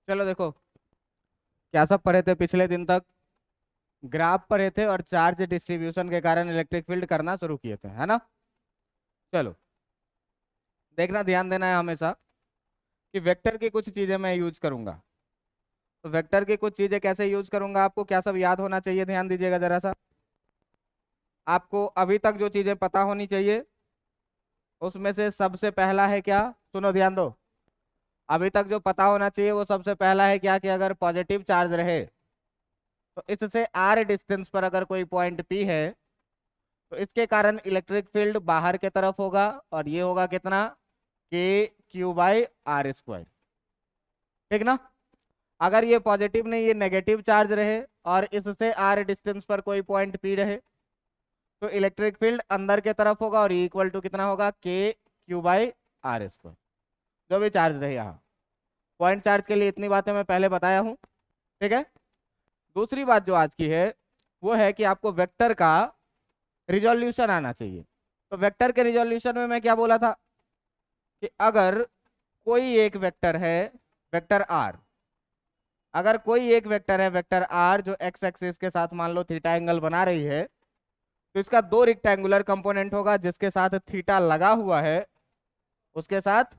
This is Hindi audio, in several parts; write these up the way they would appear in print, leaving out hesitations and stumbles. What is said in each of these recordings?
चलो देखो, क्या सब पढ़े थे पिछले दिन तक? ग्राफ पढ़े थे और चार्ज डिस्ट्रीब्यूशन के कारण इलेक्ट्रिक फील्ड करना शुरू किए थे, है ना? चलो, देखना, ध्यान देना है हमेशा कि वेक्टर की कुछ चीजें मैं यूज करूंगा। तो वेक्टर की कुछ चीजें कैसे यूज करूंगा, आपको क्या सब याद होना चाहिए, ध्यान दीजिएगा जरा सा। आपको अभी तक जो चीजें पता होनी चाहिए उसमें से सबसे पहला है क्या? सुनो, ध्यान दो। अभी तक जो पता होना चाहिए वो सबसे पहला है क्या, कि अगर पॉजिटिव चार्ज रहे तो इससे आर डिस्टेंस पर अगर कोई पॉइंट पी है तो इसके कारण इलेक्ट्रिक फील्ड बाहर के तरफ होगा, और ये होगा कितना? के क्यू बाई आर स्क्वायर। ठीक ना? अगर ये पॉजिटिव नहीं, ये नेगेटिव चार्ज रहे और इससे आर डिस्टेंस पर कोई पॉइंट पी रहे तो इलेक्ट्रिक फील्ड अंदर के तरफ होगा, और इक्वल टू कितना होगा? के क्यू बाई आर स्क्वायर। जो भी चार्ज रहे यहाँ, पॉइंट चार्ज के लिए इतनी बातें मैं पहले बताया हूँ। ठीक है। दूसरी बात जो आज की है वो है कि आपको वेक्टर का रिजोल्यूशन आना चाहिए। तो वेक्टर के रिजोल्यूशन में मैं क्या बोला था कि अगर कोई एक वेक्टर है, वेक्टर आर, अगर कोई एक वेक्टर है वेक्टर आर जो एक्स एक्सिस के साथ मान लो थीटा एंगल बना रही है, तो इसका दो रेक्टेंगुलर कंपोनेंट होगा, जिसके साथ थीटा लगा हुआ है उसके साथ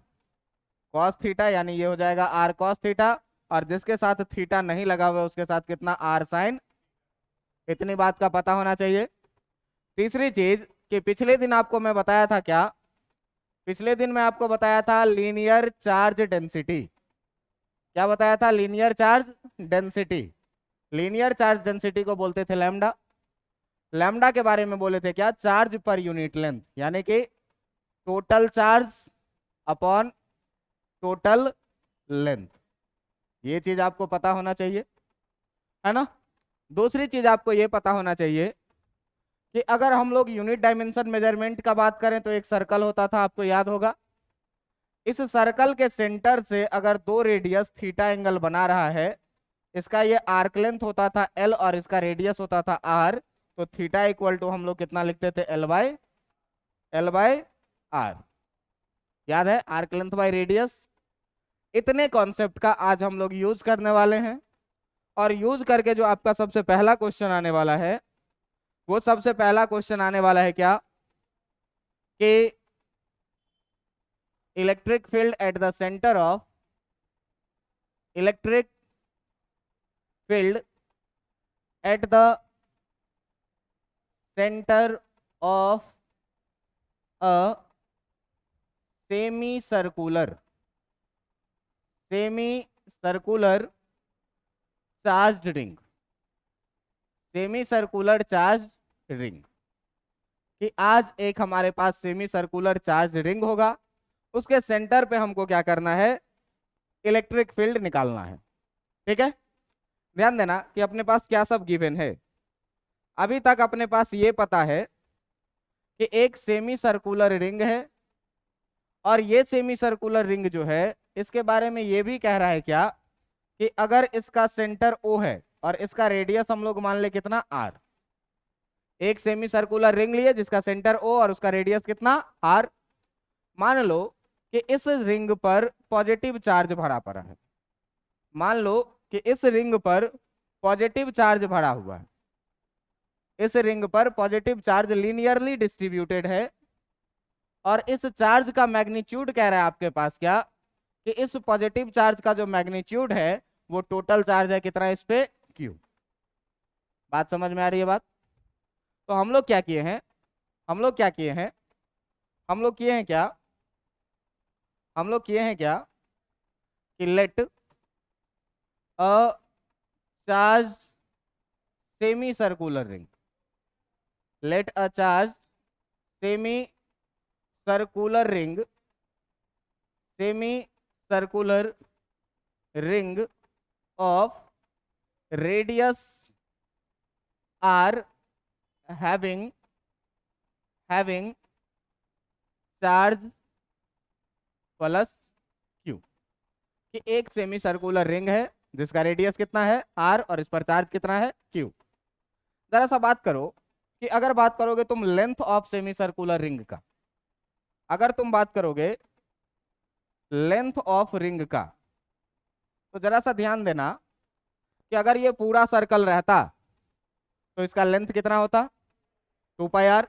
कॉस थीटा, यानी ये हो जाएगा आर कॉस थीटा, और जिसके साथ थीटा नहीं लगा हुआ है उसके साथ कितना? R sine. इतनी बात का पता होना चाहिए। तीसरी चीज कि पिछले दिन आपको मैं बताया था क्या? पिछले दिन मैं आपको बताया था लीनियर चार्ज डेंसिटी। क्या बताया था? Linear charge density. Linear charge density को बोलते थे लैम्डा। लैम्डा के बारे में बोले थे क्या? चार्ज पर यूनिट लेंथ, यानी कि total charge upon total length. ये चीज आपको पता होना चाहिए, है ना? दूसरी चीज आपको ये पता होना चाहिए कि अगर हम लोग यूनिट डायमेंशन मेजरमेंट का बात करें तो एक सर्कल होता था, आपको याद होगा। इस सर्कल के सेंटर से अगर दो रेडियस थीटा एंगल बना रहा है, इसका ये आर्क लेंथ होता था एल और इसका रेडियस होता था आर, तो थीटा इक्वल टू हम लोग कितना लिखते थे? L by r. याद है? Arc length by radius. इतने कॉन्सेप्ट का आज हम लोग यूज करने वाले हैं, और यूज करके जो आपका सबसे पहला क्वेश्चन आने वाला है, वो सबसे पहला क्वेश्चन आने वाला है क्या? कि electric field at the centre of electric field at the centre of a semi circular semi circular charge ring. Semi circular charge ring, कि आज एक हमारे पास सेमी सर्कुलर चार्ज रिंग होगा, उसके सेंटर पे हमको क्या करना है? इलेक्ट्रिक फील्ड निकालना है। ठीक है। ध्यान देना कि अपने पास क्या सब गिवन है। अभी तक अपने पास ये पता है कि एक सेमी सर्कुलर रिंग है, और ये सेमी सर्कुलर रिंग जो है इसके बारे में ये भी कह रहा है क्या, कि अगर इसका सेंटर ओ है और इसका रेडियस हम लोग मान ले कितना? आर। एक सेमी सर्कुलर रिंग लिए जिसका सेंटर ओ और उसका रेडियस कितना? आर। मान लो कि इस रिंग पर पॉजिटिव चार्ज भरा पड़ा है। मान लो कि इस रिंग पर पॉजिटिव चार्ज भरा हुआ है। इस रिंग पर पॉजिटिव चार्ज लीनियरली डिस्ट्रीब्यूटेड है, और इस चार्ज का मैग्नीट्यूड कह रहा है आपके पास क्या, कि इस पॉजिटिव चार्ज का जो मैग्नीट्यूड है वो टोटल चार्ज है कितना इस पे? क्यू। बात समझ में आ रही है बात? तो हम लोग क्या किए हैं? हम लोग क्या किए हैं? हम लोग किए हैं क्या? हम लोग किए हैं क्या कि let a charge semi circular ring, let a charge semi circular ring, semi circular ring of radius r having having charge plus q, कि एक सेमी सर्कुलर रिंग है जिसका रेडियस कितना है? r, और इस पर चार्ज कितना है? q। जरा सा बात करो कि अगर बात करोगे तुम length of semi circular ring का, अगर तुम बात करोगे लेंथ ऑफ रिंग का, तो जरा सा ध्यान देना कि अगर ये पूरा सर्कल रहता तो इसका लेंथ कितना होता, 2πr।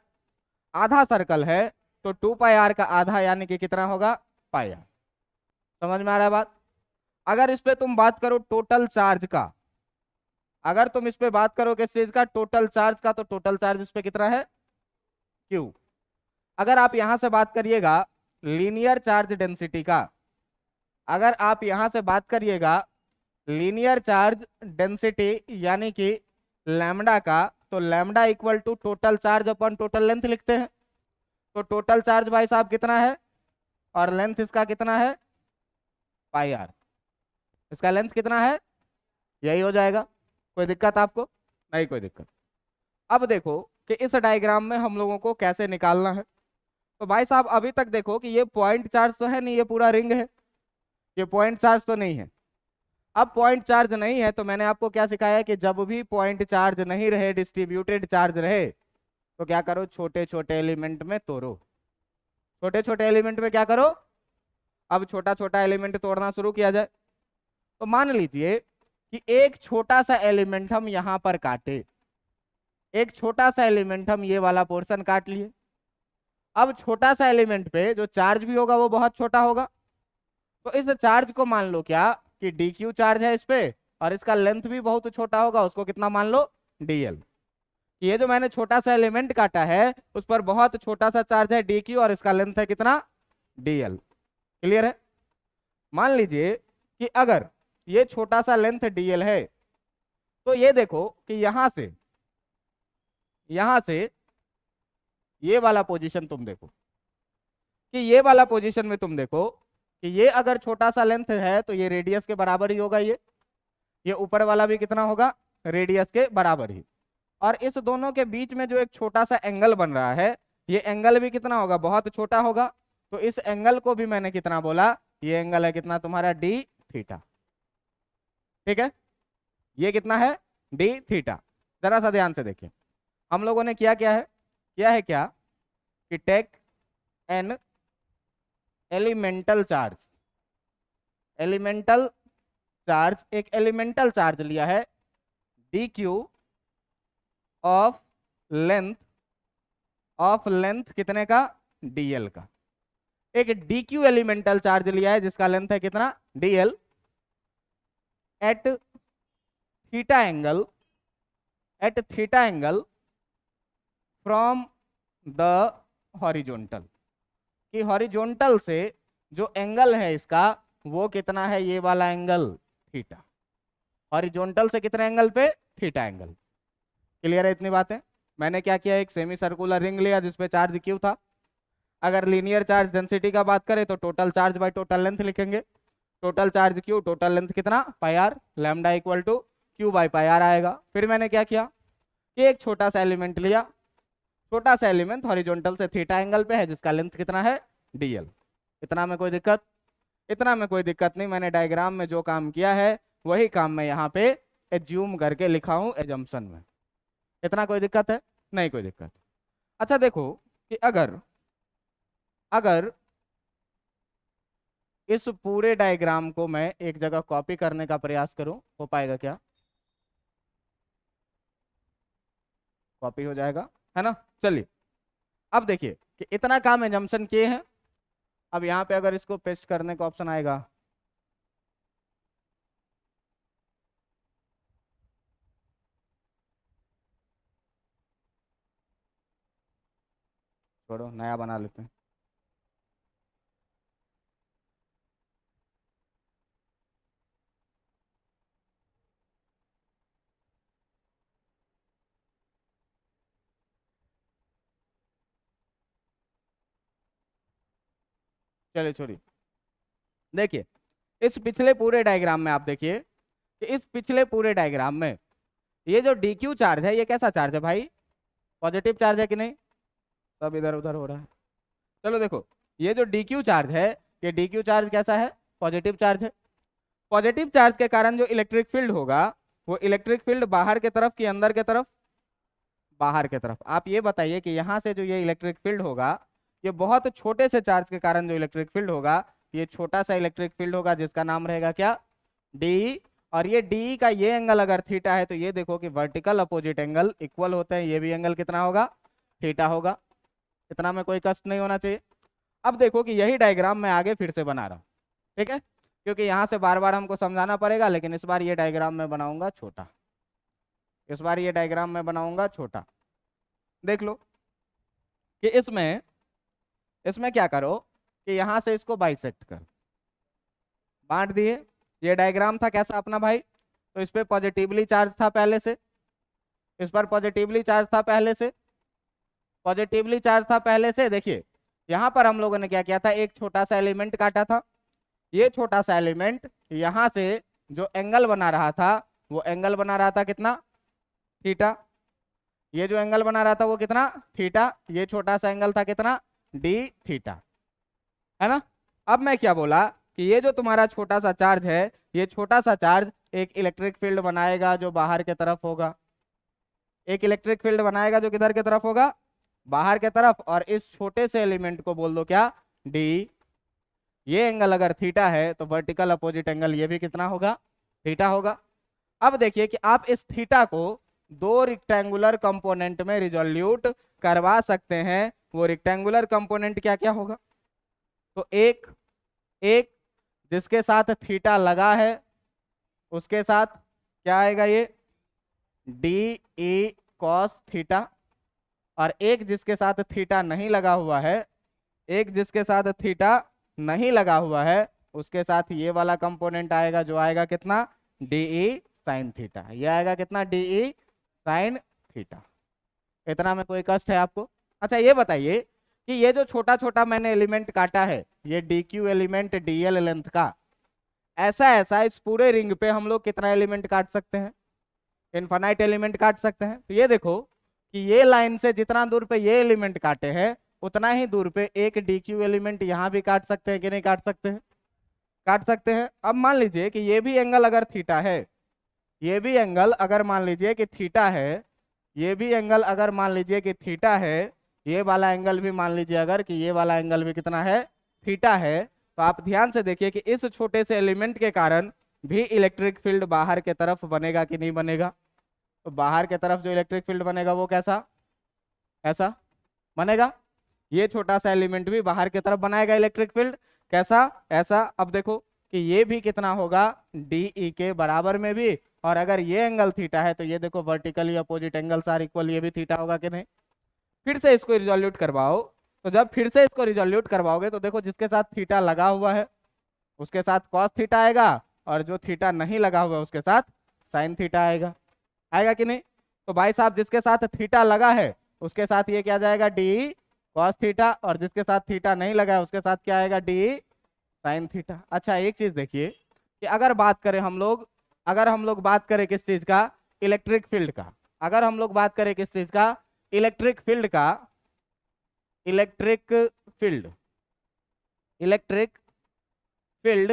आधा सर्कल है तो 2πr का आधा यानी कि कितना होगा, πr। समझ में आ रहा है बात। अगर इस पे तुम बात करो टोटल चार्ज का, अगर तुम इस पे बात करो किस चीज का, टोटल चार्ज का, तो टोटल चार्ज इस पे कितना है, q। अगर आप यहां से बात करिएगा लीनियर चार्ज डेंसिटी का, अगर आप यहां से बात करिएगा लीनियर चार्ज डेंसिटी यानी कि लैम्डा का, तो lambda equal to total charge अपन टोटल लेंथ लिखते हैं। तो टोटल चार्ज भाई साहब कितना है और लेंथ इसका कितना है, πr। इसका लेंथ कितना है, यही हो जाएगा। कोई दिक्कत आपको, नहीं कोई दिक्कत। अब देखो कि इस डायग्राम में हम लोगों को कैसे निकालना है। तो भाई साहब अभी तक देखो कि ये पॉइंट चार्ज तो है नहीं, ये पूरा रिंग है, ये पॉइंट चार्ज तो नहीं है। अब पॉइंट चार्ज नहीं है तो मैंने आपको क्या सिखाया कि जब भी पॉइंट चार्ज नहीं रहे, डिस्ट्रीब्यूटेड चार्ज रहे, तो क्या करो, छोटे छोटे एलिमेंट में तोड़ो। छोटे छोटे एलिमेंट में क्या करो, अब छोटा छोटा एलिमेंट तोड़ना शुरू किया जाए। तो मान लीजिए कि एक छोटा सा एलिमेंट हम यहां पर काटे, एक छोटा सा एलिमेंट हम ये वाला पोर्शन काट लिए। अब छोटा सा एलिमेंट पे जो चार्ज भी होगा वो बहुत छोटा होगा। तो इस चार्ज को मान लो क्या कि dq चार्ज है इस पे, और इसका लेंथ भी बहुत छोटा होगा, उसको कितना मान लो, dl। ये जो मैंने छोटा सा एलिमेंट काटा है उस पर बहुत छोटा सा चार्ज है dq और इसका लेंथ है कितना, dl। क्लियर है। मान लीजिए कि अगर ये छोटा सा लेंथ dl है, तो ये देखो कि यहां से ये वाला पोजीशन तुम देखो, कि ये वाला पोजीशन में तुम देखो कि ये अगर छोटा सा लेंथ है तो ये रेडियस के बराबर ही होगा, ये ऊपर वाला भी कितना होगा, रेडियस के बराबर ही। और इस दोनों के बीच में जो एक छोटा सा एंगल बन रहा है, ये एंगल भी कितना होगा, बहुत छोटा होगा। तो इस एंगल को भी मैंने कितना बोला, ये एंगल है कितना तुम्हारा, डी थीटा। ठीक है, ये कितना है, डी थीटा। जरा सा ध्यान से देखिए, हम लोगों ने किया क्या कि टेक एन एलिमेंटल चार्ज, एक एलिमेंटल चार्ज लिया है dq ऑफ लेंथ कितने का, dl का। एक dq एलिमेंटल चार्ज लिया है जिसका लेंथ है कितना, dl, at theta angle from the horizontal, कि हॉरिजॉन्टल से जो एंगल है इसका वो कितना है, ये वाला एंगल थीटा। हॉरिजॉन्टल से कितने एंगल पे, थीटा एंगल। क्लियर है इतनी बातें। मैंने क्या किया, एक सेमी सर्कुलर रिंग लिया जिसपे चार्ज क्यू था। अगर लीनियर चार्ज डेंसिटी का बात करें तो total charge by total length लिखेंगे। Total charge Q, total length कितना, πr, lambda equal to q by πr आएगा। फिर मैंने क्या किया कि एक छोटा सा एलिमेंट लिया, छोटा सा एलिमेंट हॉरिजॉन्टल से थीटा एंगल पे है जिसका लेंथ कितना है, dl। इतना में कोई दिक्कत नहीं। मैंने डायग्राम में जो काम किया है वही काम मैं यहाँ पे एज्यूम करके लिखा हूँ एजम्पशन में। इतना कोई दिक्कत है, नहीं कोई दिक्कत। अच्छा देखो कि अगर इस पूरे डायग्राम को मैं एक जगह कॉपी करने का प्रयास करूं, हो पाएगा क्या, कॉपी हो जाएगा, है ना। चलिए अब देखिए कि इतना काम एजम्पशन किए हैं। अब यहाँ पे अगर इसको पेस्ट करने का ऑप्शन आएगा, छोड़ो नया बना लेते हैं। चलिए छोड़िए, देखिए इस पिछले पूरे डायग्राम में आप देखिए कि इस पिछले पूरे डायग्राम में ये जो dq चार्ज है ये कैसा चार्ज है भाई, पॉजिटिव चार्ज है कि नहीं, सब इधर उधर हो रहा है। चलो देखो ये जो dq चार्ज है, ये dq चार्ज कैसा है, पॉजिटिव चार्ज है। पॉजिटिव चार्ज के कारण जो इलेक्ट्रिक फील्ड होगा वो इलेक्ट्रिक फील्ड बाहर के तरफ कि अंदर के तरफ, बाहर के तरफ। आप ये बताइए कि यहाँ से जो ये इलेक्ट्रिक फील्ड होगा, ये बहुत छोटे से चार्ज के कारण जो इलेक्ट्रिक फील्ड होगा, ये छोटा सा इलेक्ट्रिक फील्ड होगा जिसका नाम रहेगा क्या, डी, और ये डी का ये एंगल अगर थीटा है तो ये देखो कि वर्टिकल अपोजिट एंगल इक्वल होते हैं, ये भी एंगल कितना होगा, थीटा होगा। इतना में कोई कष्ट नहीं होना चाहिए। अब देखो कि यही डायग्राम मैं आगे फिर से बना रहा हूँ, ठीक है, क्योंकि यहाँ से बार बार हमको समझाना पड़ेगा, लेकिन इस बार ये डायग्राम मैं बनाऊंगा छोटा, इस बार ये डायग्राम मैं बनाऊंगा छोटा। देख लो कि इसमें इसमें क्या करो कि यहाँ से इसको बाइसेक्ट कर, बांट दिए। ये डायग्राम था कैसा अपना भाई, तो इस पे पॉजिटिवली चार्ज था पहले से, इस पर पॉजिटिवली चार्ज था पहले से, पॉजिटिवली चार्ज था पहले से। देखिए यहाँ पर हम लोगों ने क्या किया था, एक छोटा सा एलिमेंट काटा था। ये छोटा सा एलिमेंट यहाँ से जो एंगल बना रहा था, वो एंगल बना रहा था कितना, थीटा। ये जो एंगल बना रहा था वो कितना, थीटा। ये छोटा सा एंगल था कितना, डी थीटा, है ना। अब मैं क्या बोला कि ये जो तुम्हारा छोटा सा चार्ज है, ये छोटा सा चार्ज एक इलेक्ट्रिक फील्ड बनाएगा जो बाहर के तरफ होगा, एक इलेक्ट्रिक फील्ड बनाएगा जो किधर की तरफ होगा, बाहर के तरफ। और इस छोटे से एलिमेंट को बोल दो क्या, डी। ये एंगल अगर थीटा है तो वर्टिकल अपोजिट एंगल ये भी कितना होगा, थीटा होगा। अब देखिए कि आप इस थीटा को दो रिक्टेंगुलर कंपोनेंट में रिजोल्यूट करवा सकते हैं। वो रिक्टेंगुलर कंपोनेंट क्या क्या होगा, तो एक एक जिसके साथ थीटा लगा है उसके साथ क्या आएगा, ये डी ई कॉस थीटा। और एक जिसके साथ थीटा नहीं लगा हुआ है, एक जिसके साथ थीटा नहीं लगा हुआ है, उसके साथ ये वाला कंपोनेंट आएगा जो आएगा कितना, डी ई साइन थीटा। ये आएगा कितना, डी ई साइन थीटा। इतना में कोई कष्ट है आपको। अच्छा ये बताइए कि ये जो छोटा छोटा मैंने एलिमेंट काटा है, ये D Q element D L length का, ऐसा ऐसा इस पूरे रिंग पे हम लोग कितना एलिमेंट काट सकते हैं, इनफाइनाइट एलिमेंट काट सकते हैं। तो ये देखो कि ये लाइन से जितना दूर पे ये एलिमेंट काटे हैं, उतना ही दूर पे एक डी क्यू एलिमेंट यहाँ भी काट सकते हैं कि नहीं काट सकते हैं, काट सकते हैं। अब मान लीजिए कि ये भी एंगल अगर थीटा है, ये भी एंगल अगर मान लीजिए कि थीटा है, ये भी एंगल अगर मान लीजिए कि थीटा है, ये वाला एंगल भी मान लीजिए अगर कि ये वाला एंगल भी कितना है, थीटा है, तो आप ध्यान से देखिए कि इस छोटे से एलिमेंट के कारण भी इलेक्ट्रिक फील्ड बाहर के तरफ बनेगा कि नहीं बनेगा। तो बाहर के तरफ जो इलेक्ट्रिक फील्ड बनेगा वो कैसा, ऐसा बनेगा। ये छोटा सा एलिमेंट भी बाहर की तरफ बनाएगा इलेक्ट्रिक फील्ड, कैसा, ऐसा। अब देखो कि ये भी कितना होगा, डी ई के बराबर में भी। और अगर ये एंगल थीटा है तो ये देखो vertically opposite angles are equal, ये भी थीटा होगा कि नहीं। फिर से इसको रिजोल्यूट करवाओ, तो जब फिर से इसको रिजोल्यूट करवाओगे तो देखो जिसके साथ थीटा लगा हुआ है उसके साथ कॉस थीटा आएगा, और जो थीटा नहीं लगा हुआ है उसके साथ साइन थीटा आएगा, आएगा कि नहीं। तो भाई साहब जिसके साथ थीटा लगा है उसके साथ ये क्या जाएगा, डी कॉस थीटा, और जिसके साथ थीटा नहीं लगा है उसके साथ क्या आएगा, डी साइन थीटा। अच्छा एक चीज देखिए कि अगर बात करें हम लोग, अगर हम लोग बात करें किस चीज का, इलेक्ट्रिक फील्ड का, अगर हम लोग बात करें किस चीज का, इलेक्ट्रिक फील्ड का, electric field, electric field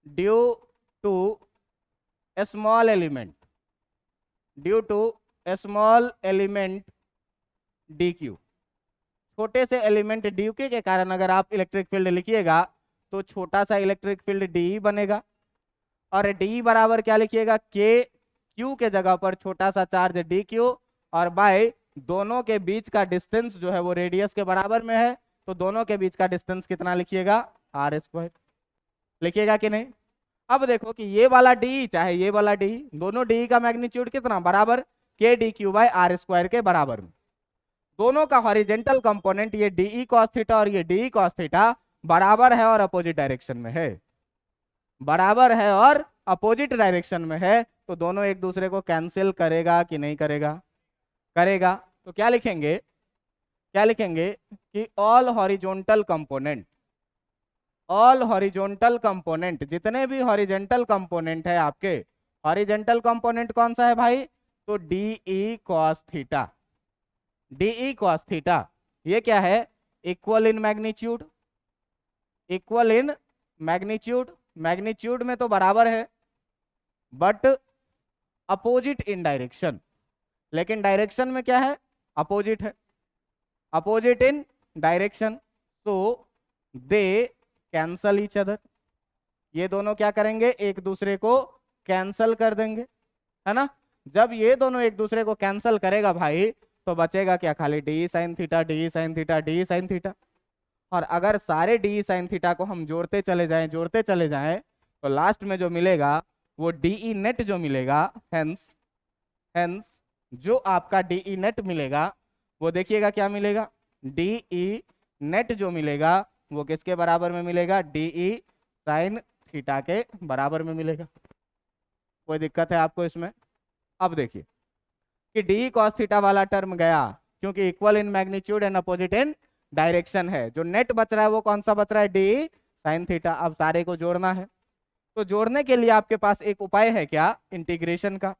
due to small element, due to small element d q, छोटे से एलिमेंट डी क्यू के कारण अगर आप इलेक्ट्रिक फील्ड लिखिएगा तो छोटा सा इलेक्ट्रिक फील्ड डी बनेगा। और डी बराबर क्या लिखिएगा, के क्यू के जगह पर छोटा सा चार्ज डी क्यू, और बाय दोनों के बीच का डिस्टेंस जो है वो रेडियस के बराबर में है, तो दोनों के बीच का डिस्टेंस कितना लिखिएगा, आर स्क्वायर लिखिएगा कि नहीं। अब देखो कि ये वाला डी चाहे ये वाला डी, दोनों डी का मैग्नीट्यूड कितना बराबर, k D q by r square के बराबर में। दोनों का हॉरिजेंटल कंपोनेंट ये डी कॉस थीटा और ये डी कॉस थीटा बराबर है और अपोजिट डायरेक्शन में है, बराबर है और अपोजिट डायरेक्शन में है, तो दोनों एक दूसरे को कैंसिल करेगा कि नहीं करेगा, करेगा। तो क्या लिखेंगे, क्या लिखेंगे कि all horizontal component, all horizontal component, जितने भी हॉरिजॉन्टल कंपोनेंट है आपके, हॉरिजॉन्टल कंपोनेंट कौन सा है भाई, तो D e cos theta, D e cos theta ये क्या है, equal in magnitude, equal in magnitude, magnitude में तो बराबर है बट अपोजिट इन डायरेक्शन, लेकिन डायरेक्शन में क्या है, अपोजिट है, अपोजिट इन डायरेक्शन, तो दे कैंसल ईच अदर, ये दोनों क्या करेंगे, एक दूसरे को कैंसल कर देंगे, है ना। जब ये दोनों एक दूसरे को कैंसल करेगा भाई, तो बचेगा क्या, खाली D sign theta, D sign theta, D sine theta. और अगर सारे डी साइन थीटा को हम जोड़ते चले जाएं, जोड़ते चले जाएं, तो लास्ट में जो मिलेगा वो डीई नेट जो मिलेगा, हेंस हेंस जो आपका डीई नेट मिलेगा वो देखिएगा क्या मिलेगा, डीई नेट जो मिलेगा वो किसके बराबर में मिलेगा, डीई साइन थीटा के बराबर में मिलेगा। कोई दिक्कत है आपको इसमें? अब देखिए कि डी कॉस थीटा वाला टर्म गया, क्योंकि equal in magnitude and opposite in direction है। जो नेट बच रहा है वो कौन सा बच रहा है, डी साइन थीटा। अब सारे को जोड़ना है, तो जोड़ने के लिए आपके पास एक उपाय है क्या, इंटीग्रेशन का।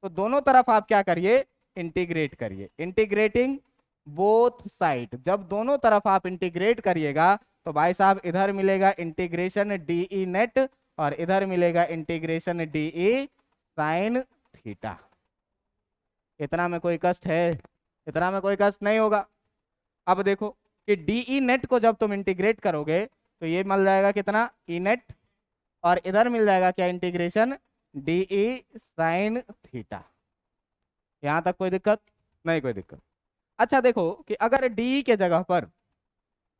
तो दोनों तरफ आप क्या करिए, इंटीग्रेट करिए, इंटीग्रेटिंग बोथ साइड। जब दोनों तरफ आप इंटीग्रेट करिएगा तो भाई साहब इधर मिलेगा इंटीग्रेशन डीई नेट और इधर मिलेगा इंटीग्रेशन डीई साइन थीटा। इतना में कोई कष्ट है? इतना में कोई कष्ट नहीं होगा। अब देखो कि डीई नेट को जब तुम इंटीग्रेट करोगे तो ये मिल जाएगा कितना, ई नेट, और इधर मिल जाएगा क्या, इंटीग्रेशन डीई साइन थीटा। यहां तक कोई दिक्कत नहीं? कोई दिक्कत। अच्छा देखो कि अगर डी के जगह पर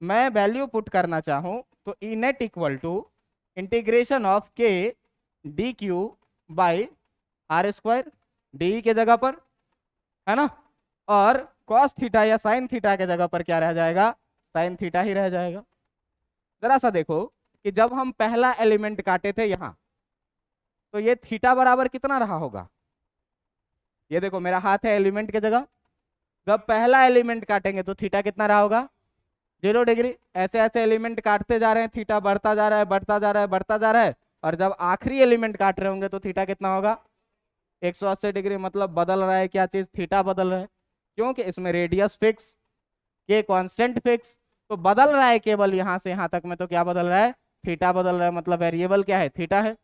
मैं वैल्यू पुट करना चाहूं तो E net equal to integration of K D Q by are square, D के जगह पर, है ना। और कॉस थीटा या साइन थीटा के जगह पर क्या रह जाएगा, साइन थीटा ही रह जाएगा। जरा सा देखो कि जब हम पहला एलिमेंट काटे थे यहां, तो ये थीटा बराबर कितना रहा होगा। ये देखो मेरा हाथ है एलिमेंट के जगह, जब पहला एलिमेंट काटेंगे तो थीटा कितना रहा होगा, 0 डिग्री। ऐसे ऐसे एलिमेंट काटते जा रहे हैं, थीटा बढ़ता जा रहा है, बढ़ता जा रहा है, बढ़ता जा रहा है, और जब आखिरी एलिमेंट काट रहे होंगे तो थीटा कितना होगा, 180 डिग्री। मतलब बदल रहा है क्या चीज, थीटा बदल रहा है, क्योंकि इसमें रेडियस फिक्स, के कांस्टेंट फिक्स, तो बदल रहा है केवल यहां से यहां तक में। तो क्या बदल रहा है, थीटा बदल रहा है, मतलब वेरिएबल क्या है, थीटा है।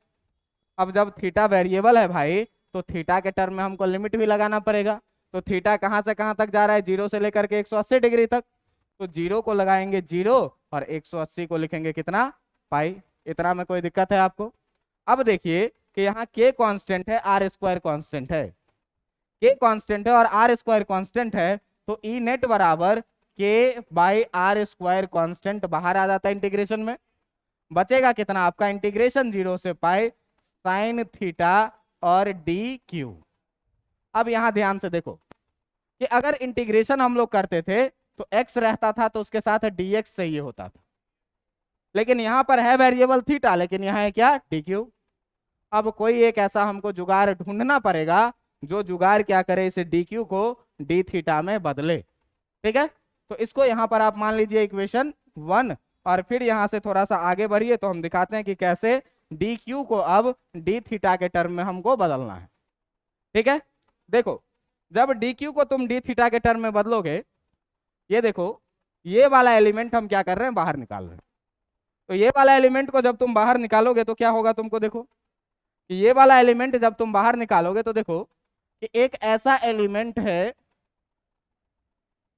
अब जब थीटा वेरिएबल है भाई, तो थीटा के टर्म में हमको लिमिट भी लगाना पड़ेगा। तो थीटा कहां से कहां तक जा रहा है, 0 से लेकर के 180 डिग्री तक। तो 0 को लगाएंगे 0 और 180 को लिखेंगे कितना, पाई। इतना में कोई दिक्कत है आपको? अब देखिए कि यहाँ के कांस्टेंट है, आर स्क्वायर कांस्टेंट है, के कांस्टेंट है और आर स्क्वायर कांस्टेंट है, तो ई नेट बराबर के बाई आर स्क्वायर कांस्टेंट बाहर आ जाता है इंटीग्रेशन में। बचेगा कितना आपका, इंटीग्रेशन 0 से पाई साइन थीटा और डी क्यू। अब यहां ध्यान से देखो कि अगर इंटीग्रेशन हम लोग करते थे तो x रहता था तो उसके साथ dx चाहिए होता था, लेकिन यहां पर है वेरिएबल थीटा, लेकिन यहां है क्या, dq। अब कोई एक ऐसा हमको जुगाड़ ढूंढना पड़ेगा जो जुगाड़ क्या करे, इसे dq को d थीटा में बदले। ठीक है, तो इसको यहां पर आप मान लीजिए इक्वेशन 1, और फिर यहां से थोड़ा सा आगे बढ़िए तो हम दिखाते हैं कि कैसे dq को अब d थीटा के टर्म में हमको बदलना है। ठीक है, देखो जब dq को तुम d थीटा के टर्म में बदलोगे, ये देखो ये वाला एलिमेंट हम क्या कर रहे हैं, बाहर निकाल रहे हैं। तो ये वाला एलिमेंट को जब तुम बाहर निकालोगे तो क्या होगा, तुमको देखो कि ये वाला एलिमेंट जब तुम बाहर निकालोगे तो देखो कि एक ऐसा एलिमेंट है,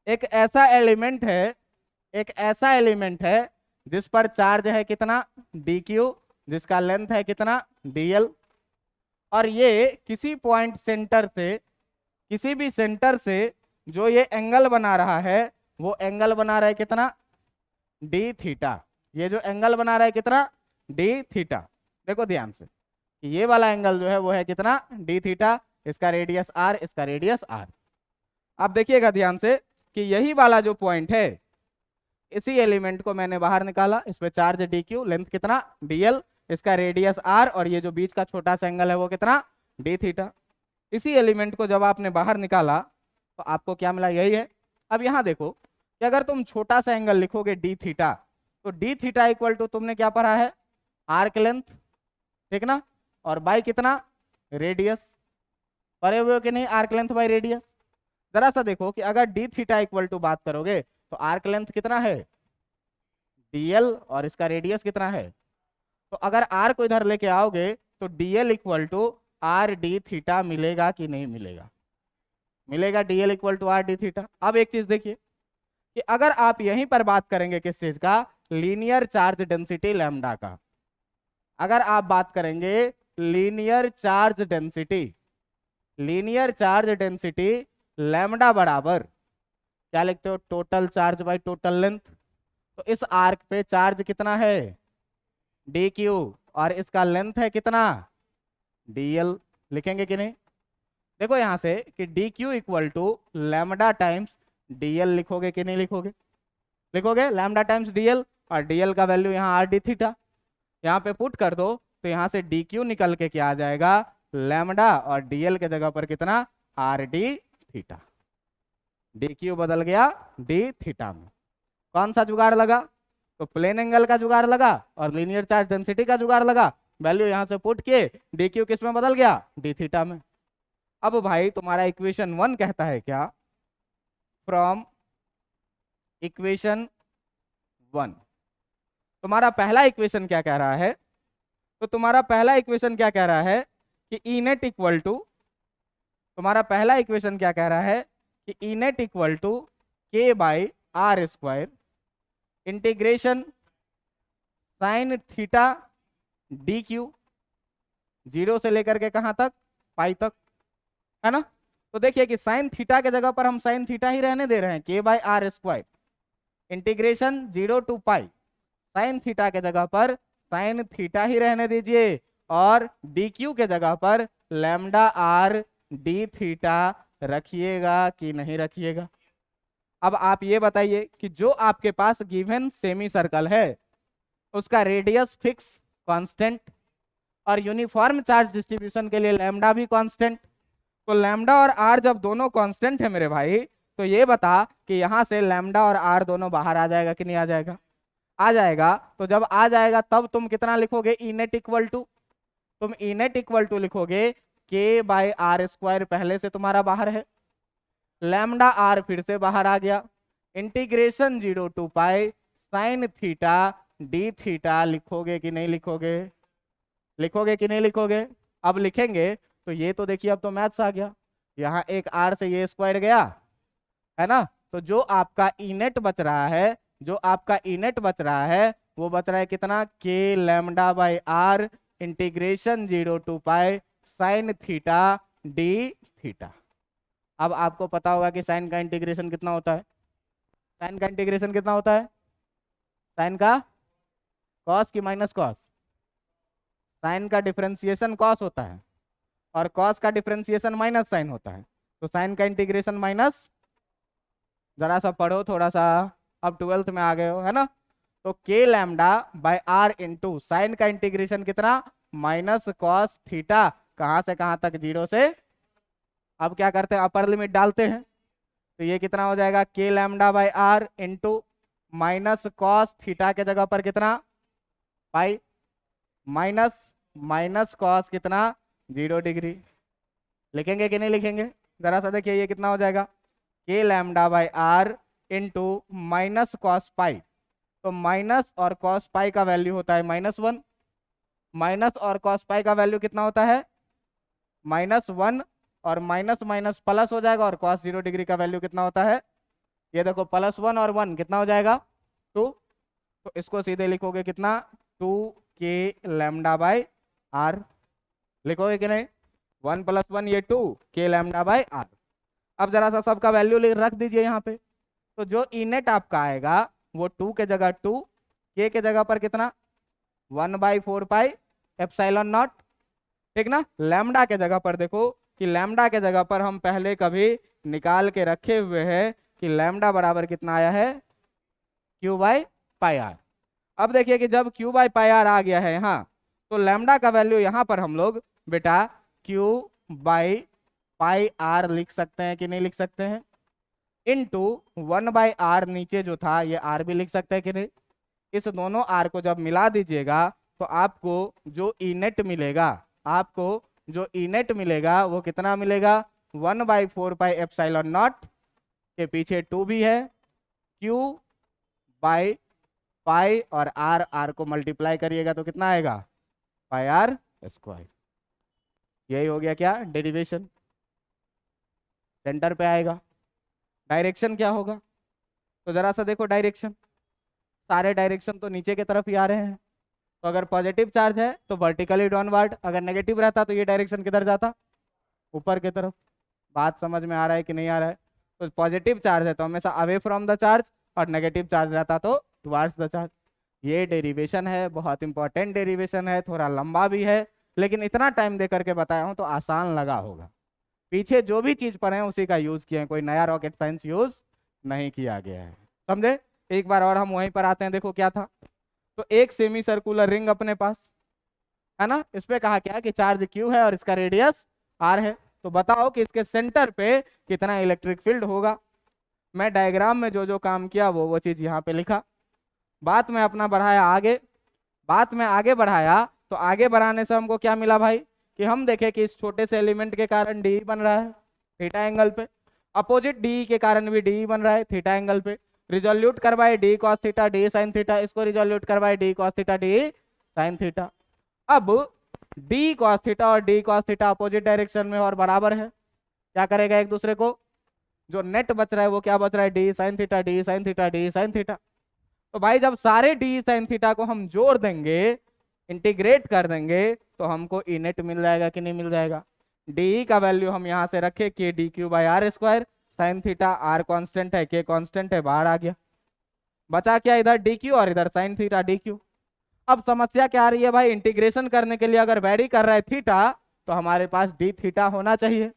एक ऐसा एलिमेंट है, एक ऐसा एलिमेंट है जिस पर चार्ज है कितना, dq, जिसका लेंथ है कितना, dl, और ये किसी पॉइंट सेंटर से, किसी भी सेंटर से जो ये एंगल बना रहा है, वो एंगल बना रहा है कितना, डी थीटा। ये जो एंगल बना रहा है कितना, डी थीटा। देखो ध्यान से कि ये वाला एंगल जो है वो है कितना, डी थीटा, इसका रेडियस r, इसका रेडियस r। अब देखिएगा ध्यान से कि यही वाला जो पॉइंट है, इसी एलिमेंट को मैंने बाहर निकाला, इस पे चार्ज dq, लेंथ कितना, dl, इसका रेडियस r, और ये जो बीच का छोटा सा एंगल है वो कितना, डी थीटा। इसी एलिमेंट को जब आपने बाहर निकाला तो आपको क्या मिला, यही है। अब यहां देखो कि अगर तुम छोटा सा एंगल लिखोगे डी थीटा, तो डी थीटा इक्वल टू तुमने क्या पढ़ा है, आर्क लेंथ, ठीक ना, और बाई कितना, रेडियस। पढ़े हुए हो कि नहीं, आर्क लेंथ बाई रेडियस। जरा सा देखो कि अगर डी थीटा इक्वल टू बात करोगे तो आर्क लेंथ कितना है, dl, और इसका रेडियस कितना है। तो अगर r को इधर लेके आओगे तो dl equal to r D theta मिलेगा कि नहीं मिलेगा, मिलेगा, dl equal to r D theta. अब एक चीज देखिए कि अगर आप यहीं पर बात करेंगे किस चीज का, लीनियर चार्ज डेंसिटी लैम्डा का, अगर आप बात करेंगे linear charge density, linear charge density lambda बराबर क्या लिखते हो, total charge by total length. तो इस आर्क पे चार्ज कितना है, डी क्यू, और इसका लेंथ है कितना, dl। लिखेंगे कि नहीं, देखो यहां से कि d Q equal to lambda times dl, लिखोगे कि नहीं लिखोगे, लिखोगे लैम्डा टाइम्स dl, और dl का वैल्यू यहाँ आर डी थीटा, यहाँ पे पुट कर दो तो यहाँ से डी क्यू निकल के क्या आ जाएगा, लैम्डा, और dl के जगह पर कितना, R D theta. D Q बदल गया डी थीटा में। कौन सा जुगाड़ लगा, तो प्लेन एंगल का जुगाड़ लगा और लीनियर चार्ज डेंसिटी का जुगाड़ लगा। वैल्यू यहां से पुट किए, डी क्यू किस में बदल गया, डी थीटा में। अब भाई तुम्हारा इक्वेशन 1 कहता है क्या, फ्रॉम इक्वेशन 1, तुम्हारा पहला इक्वेशन क्या कह रहा है, तो तुम्हारा पहला इक्वेशन क्या कह रहा है कि ई नेट इक्वल टू, तुम्हारा पहला इक्वेशन क्या कह रहा है कि e net equal to k by are square integration sine theta d q, zero से लेकर के कहां तक, पाई तक, है ना। तो देखिए कि साइन थीटा के जगह पर हम साइन थीटा ही रहने दे रहे हैं, k by are square integration 0 to pi, sine theta के जगह पर साइन थीटा ही रहने दीजिए, और डी क्यू के जगह पर लैम्डा आर डी थीटा रखिएगा कि नहीं रखिएगा। अब आप ये बताइए कि जो आपके पास गिवन सेमी सर्कल है उसका रेडियस फिक्स कांस्टेंट और यूनिफॉर्म चार्ज डिस्ट्रीब्यूशन के लिए लैम्डा भी कांस्टेंट, तो लैम्डा और आर जब दोनों कांस्टेंट है मेरे भाई, तो ये बता कि यहां से लैम्डा और आर दोनों बाहर आ जाएगा कि नहीं आ जाएगा, आ जाएगा। तो जब आ जाएगा तब तुम कितना लिखोगे, ई नेट इक्वल टू, तुम ई नेट इक्वल टू लिखोगे के बाई आर स्क्वायर, पहले से तुम्हारा बाहर है, लैम्डा आर फिर से बाहर आ गया, integration 0 to pi sine theta D theta, लिखोगे कि नहीं लिखोगे, लिखोगे कि नहीं लिखोगे। अब लिखेंगे तो ये तो देखिए अब तो मैथ्स आ गया, यहाँ एक आर से ये स्क्वायर गया, है ना। तो जो आपका ई नेट बच रहा है, जो आपका ई नेट बच रहा है वो बच रहा है कितना, के lambda by r integration 0 to pi sine theta D theta. अब आपको पता होगा कि साइन का इंटीग्रेशन कितना होता है, साइन का इंटीग्रेशन कितना होता है, साइन का कॉस की माइनस कॉस, साइन का डिफरेंशिएशन कॉस होता है और कॉस का डिफरेंशिएशन माइनस साइन होता है, तो साइन का इंटीग्रेशन माइनस, जरा सा पढ़ो थोड़ा सा, अब 12th में आ गए हो, है ना। तो k lambda by r into sine का इंटीग्रेशन कितना, माइनस कॉस थीटा, कहां से कहां तक, 0 से, अब क्या करते हैं अपर लिमिट डालते हैं, तो ये कितना हो जाएगा, k lambda by r into minus cos theta के जगह पर कितना, पाई, माइनस माइनस कॉस कितना, 0 डिग्री। लिखेंगे कि नहीं लिखेंगे, जरा सा देखिए ये कितना हो जाएगा, k lambda by r into minus cos pi, तो माइनस और कॉस पाई का वैल्यू होता है -1, माइनस और कॉस पाई का वैल्यू कितना होता है, -1, और माइनस माइनस प्लस हो जाएगा, और कॉस 0 डिग्री का वैल्यू कितना होता है, ये देखो +1 और 1 कितना हो जाएगा, 2। तो इसको सीधे लिखोगे कितना, 2 के लैम्डा बाय आर, लिखोगे कि नहीं, 1 + 1 ये 2 के लैम्डा बाय आर। अब जरा सा सबका वैल्यू रख दीजिए यहाँ पे, तो जो ई नेट आपका आएगा वो 2 के जगह 2, के जगह पर कितना, 1/4 पाई एप्सिलॉन नॉट, ठीक ना। लैम्डा के जगह पर देखो कि लैम्डा के जगह पर हम पहले कभी निकाल के रखे हुए हैं कि लैम्डा बराबर कितना आया है, Q/πr। अब देखिए कि जब Q/πr आ गया है यहाँ, तो लैम्डा का वैल्यू यहाँ पर हम लोग बेटा Q/πr लिख सकते हैं कि नहीं लिख सकते हैं, इनटू 1/r, नीचे जो था ये r भी लिख सकते हैं कि नहीं। इस दोनों r को जब मिला दीजिएगा तो आपको जो ई नेट मिलेगा, आपको जो ई नेट मिलेगा वो कितना मिलेगा, 1/4 पाई एप्सिलॉन नॉट, के पीछे 2 भी है, Q/पाई और r को मल्टीप्लाई करिएगा तो कितना आएगा, πr²। यही हो गया क्या, डेरिवेशन। सेंटर पे आएगा। डायरेक्शन क्या होगा, तो जरा सा देखो डायरेक्शन, सारे डायरेक्शन तो नीचे की तरफ ही आ रहे हैं, तो अगर पॉजिटिव चार्ज है तो वर्टिकली डाउनवर्ड, अगर नेगेटिव रहता तो ये डायरेक्शन किधर जाता, ऊपर की तरफ। बात समझ में आ रहा है कि नहीं आ रहा है? तो पॉजिटिव चार्ज है तो हमेशा अवे फ्रॉम द चार्ज, और नेगेटिव चार्ज रहता तो टुवार्ड्स द चार्ज। ये डेरिवेशन है, बहुत इंपॉर्टेंट डेरिवेशन है, थोड़ा लंबा भी है, लेकिन इतना टाइम दे करके बताया हूं तो आसान लगा होगा। पीछे जो भी चीज पढ़े हैं उसी का यूज किए हैं, कोई नया रॉकेट साइंस यूज नहीं किया गया है। समझे? एक बार और हम वहीं पर आते हैं, देखो क्या था। तो एक सेमी सर्कुलर रिंग अपने पास है ना, इस पे कहा क्या कि चार्ज क्यू है और इसका रेडियस आर है। तो बताओ कि इसके सेंटर पे कितना इलेक्ट्रिक फील्ड होगा। मैं डायग्राम में जो जो काम किया वो चीज यहाँ पे लिखा। बात में अपना बढ़ाया आगे, बात में आगे बढ़ाया तो आगे बढ़ाने से हमको क्या मिला भाई, कि हम देखें कि इस छोटे से एलिमेंट के कारण डी बन रहा है थीटा एंगल पे, अपोजिट डी के कारण भी डी बन रहा है थीटा एंगल पे। रिजोल्यूट करवाए D cos theta D sine theta, इसको रिजोल्यूट करवाए D cos theta D sine theta. अब डी कॉस थीटा और D cos theta opposite direction में और बराबर है, क्या करेगा एक दूसरे को, जो नेट बच रहा है वो क्या बच रहा है, D sign theta D sign theta D sine theta. तो भाई जब सारे डी साइन थीटा को हम जोड़ देंगे, इंटीग्रेट कर देंगे, तो हमको ई नेट मिल जाएगा कि नहीं मिल जाएगा। डी का वैल्यू हम यहाँ से रखे k D Q by are square, sine theta r constant है, के कांस्टेंट है, बाहर आ गया। बचा क्या, इधर डी क्यू और इधर साइन थीटा डी क्यू। अब समस्या क्या आ रही है भाई, इंटीग्रेशन करने के लिए अगर वैरी कर रहा है थीटा तो हमारे पास डी थीटा होना चाहिए,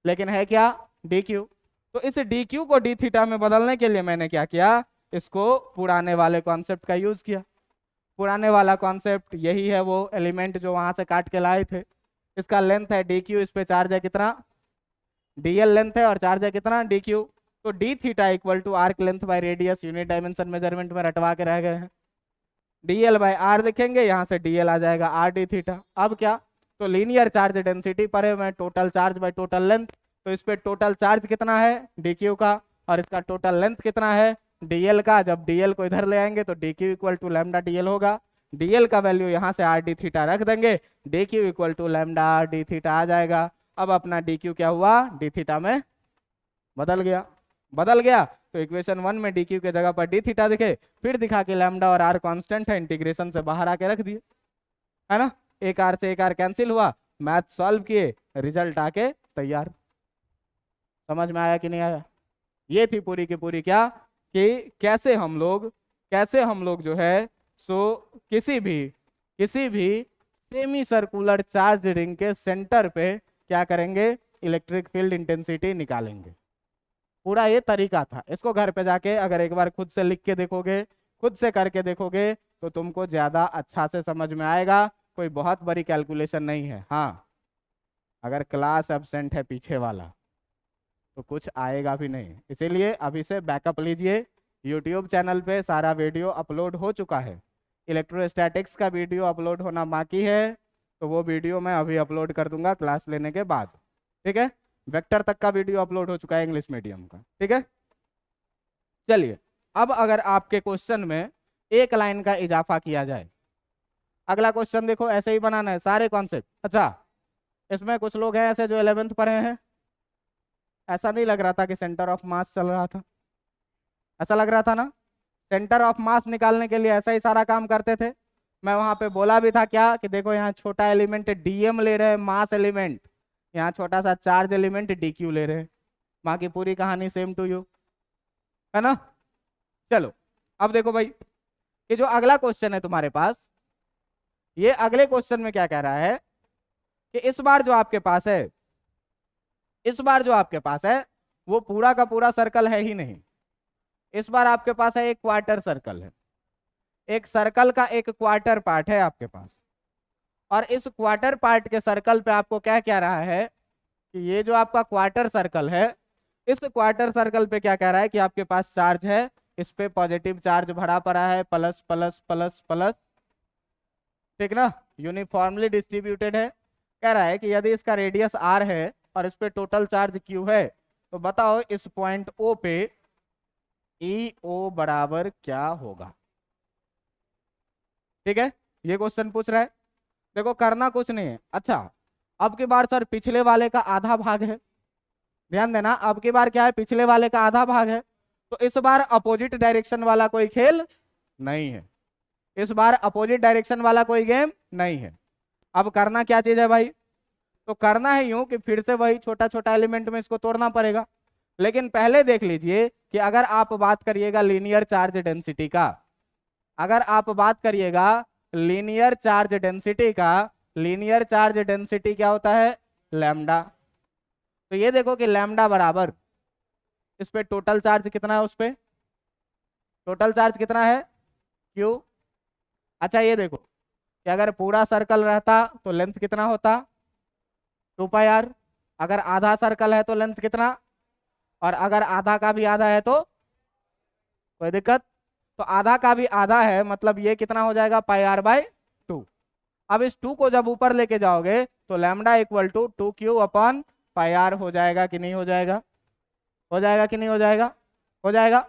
लेकिन है क्या, डी क्यू। तो इस डी क्यू को डी थीटा में बदलने के लिए मैंने क्या किया, इसको पुराने वाले कॉन्सेप्ट का यूज किया। पुराने वाला कॉन्सेप्ट यही है, वो एलिमेंट जो वहां से काट के लाए थे। इसका लेंथ है डी क्यू, इस पे चार्ज है कितना, डीएल लेंथ है, और चार्ज है कितना, डी क्यू। तो d theta equal to arc length by radius, unit dimension measurement में रटवा के रह गए हैं। डीएल बाई आर लिखेंगे, यहाँ से डीएल आ जाएगा आर डी थीटा। अब क्या, तो लीनियर चार्ज डेंसिटी पर है, मैं total charge by total length. तो इस पे टोटल चार्ज कितना है डी क्यू का, और इसका टोटल लेंथ कितना है डीएल का। जब डीएल को इधर ले आएंगे तो D Q equal to lambda DL होगा। डीएल का वैल्यू यहाँ से आर डी थीटा रख देंगे, D Q equal to lambda R D theta आ जाएगा। अब अपना डी क्यू क्या हुआ, डी थीटा में बदल गया। बदल गया तो इक्वेशन 1 में डी क्यू के जगह पर डी थीटा दिखे, फिर दिखा कि लैम्डा और आर कांस्टेंट है, इंटीग्रेशन से बाहर आके रख दिए, है ना। एक आर से एक आर कैंसिल हुआ, मैथ सॉल्व किए, रिजल्ट आके तैयार। समझ में आया कि नहीं आया? ये थी पूरी की पूरी क्या, कि कैसे हम लोग जो है सो किसी भी सेमी सर्कुलर चार्ज रिंग के सेंटर पे क्या करेंगे, इलेक्ट्रिक फील्ड इंटेंसिटी निकालेंगे। पूरा ये तरीका था। इसको घर पे जाके अगर एक बार खुद से लिख के देखोगे, खुद से करके देखोगे, तो तुमको ज्यादा अच्छा से समझ में आएगा। कोई बहुत बड़ी कैलकुलेशन नहीं है। हाँ, अगर क्लास एब्सेंट है पीछे वाला तो कुछ आएगा भी नहीं, इसीलिए अभी से बैकअप लीजिए। यूट्यूब चैनल पे सारा वीडियो अपलोड हो चुका है, इलेक्ट्रोस्टैटिक्स का वीडियो अपलोड होना बाकी है, तो वो वीडियो मैं अभी अपलोड कर दूंगा क्लास लेने के बाद, ठीक है। वेक्टर तक का वीडियो अपलोड हो चुका है इंग्लिश मीडियम का, ठीक है। चलिए, अब अगर आपके क्वेश्चन में एक लाइन का इजाफा किया जाए, अगला क्वेश्चन देखो, ऐसे ही बनाना है सारे कॉन्सेप्ट। अच्छा, इसमें कुछ लोग हैं ऐसे जो 11th पढ़े हैं, ऐसा नहीं लग रहा था कि सेंटर ऑफ मास चल रहा था, ऐसा लग रहा था ना, सेंटर ऑफ मास निकालने के लिए ऐसा ही सारा काम करते थे। मैं वहां पे बोला भी था क्या, कि देखो यहाँ छोटा एलिमेंट डीएम ले रहे हैं, मास एलिमेंट, यहाँ छोटा सा चार्ज एलिमेंट डीक्यू ले रहे हैं। बाकी पूरी कहानी सेम टू यू, है ना। चलो, अब देखो भाई, ये जो अगला क्वेश्चन है तुम्हारे पास, ये अगले क्वेश्चन में क्या कह रहा है, कि इस बार जो आपके पास है, इस बार जो आपके पास है वो पूरा का पूरा सर्कल है ही नहीं। इस बार आपके पास है एक क्वार्टर सर्कल है, एक सर्कल का एक क्वार्टर पार्ट है आपके पास। और इस क्वार्टर पार्ट के सर्कल पे आपको क्या कह रहा है, कि ये जो आपका क्वार्टर सर्कल है, इस क्वार्टर सर्कल पे क्या कह रहा है, कि आपके पास चार्ज है, इस पे पॉजिटिव चार्ज भरा पड़ा है, प्लस प्लस प्लस प्लस, ठीक ना, यूनिफॉर्मली डिस्ट्रीब्यूटेड है। कह रहा है कि यदि इसका रेडियस आर है और इस पे टोटल चार्ज क्यू है, तो बताओ इस पॉइंट ओ पे ई ओ बराबर क्या होगा। ठीक है, ये क्वेश्चन पूछ रहा है। देखो, करना कुछ नहीं है। अच्छा, अब की बार सर पिछले वाले का आधा भाग है, ध्यान देना, अब की बार क्या है, पिछले वाले का आधा भाग है, तो इस बार अपोजिट डायरेक्शन वाला कोई खेल नहीं है। इस बार अपोजिट डायरेक्शन वाला कोई गेम नहीं है। अब करना क्या चीज है भाई, तो करना है यूं कि फिर से वही छोटा छोटा एलिमेंट में इसको तोड़ना पड़ेगा। लेकिन पहले देख लीजिए कि अगर आप बात करिएगा लीनियर चार्ज डेंसिटी का, अगर आप बात करिएगा लीनियर चार्ज डेंसिटी का, लीनियर चार्ज डेंसिटी क्या होता है, लैम्डा। तो ये देखो कि लैम्डा बराबर इस पे टोटल चार्ज कितना है, उस पे टोटल चार्ज कितना है, क्यू। अच्छा ये देखो कि अगर पूरा सर्कल रहता तो लेंथ कितना होता, 2 पाई आर। अगर आधा सर्कल है तो लेंथ कितना, और अगर आधा का भी आधा है तो कोई दिक्कत। तो आधा का भी आधा है मतलब ये कितना हो जाएगा, πr/2। अब इस 2 को जब ऊपर लेके जाओगे तो लैम्डा इक्वल टू 2q/πr हो जाएगा कि नहीं हो जाएगा, हो जाएगा कि नहीं हो जाएगा, हो जाएगा।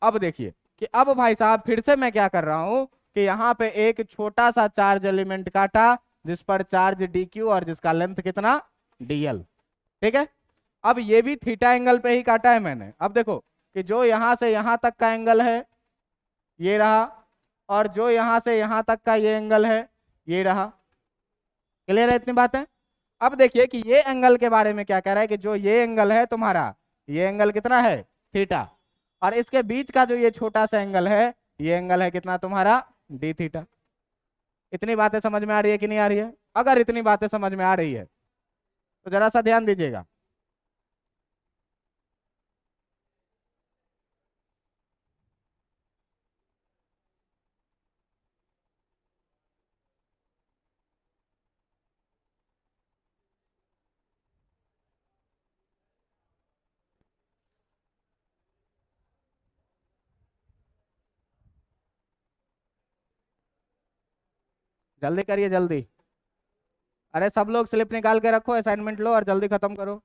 अब देखिए कि अब भाई साहब फिर से मैं क्या कर रहा हूं कि यहाँ पे एक छोटा सा चार्ज एलिमेंट काटा जिस पर चार्ज dq और जिसका लेंथ कितना, dl। ठीक है, अब ये भी थीटा एंगल पे ही काटा है मैंने। अब देखो कि जो यहां से यहां तक का एंगल है ये रहा, और जो यहां से यहां तक का ये एंगल है ये रहा। क्लियर है इतनी बात है। अब देखिए कि ये एंगल के बारे में क्या कह रहा है कि जो ये एंगल है तुम्हारा, ये एंगल कितना है, थीटा, और इसके बीच का जो ये छोटा सा एंगल है ये एंगल है कितना तुम्हारा, डी थीटा। इतनी बातें समझ में आ रही है कि नहीं आ रही है, अगर इतनी बातें समझ में आ रही है तो जरा सा ध्यान दीजिएगा। जल्दी करिए जल्दी, अरे सब लोग स्लिप निकाल के रखो, असाइनमेंट लो और जल्दी खत्म करो।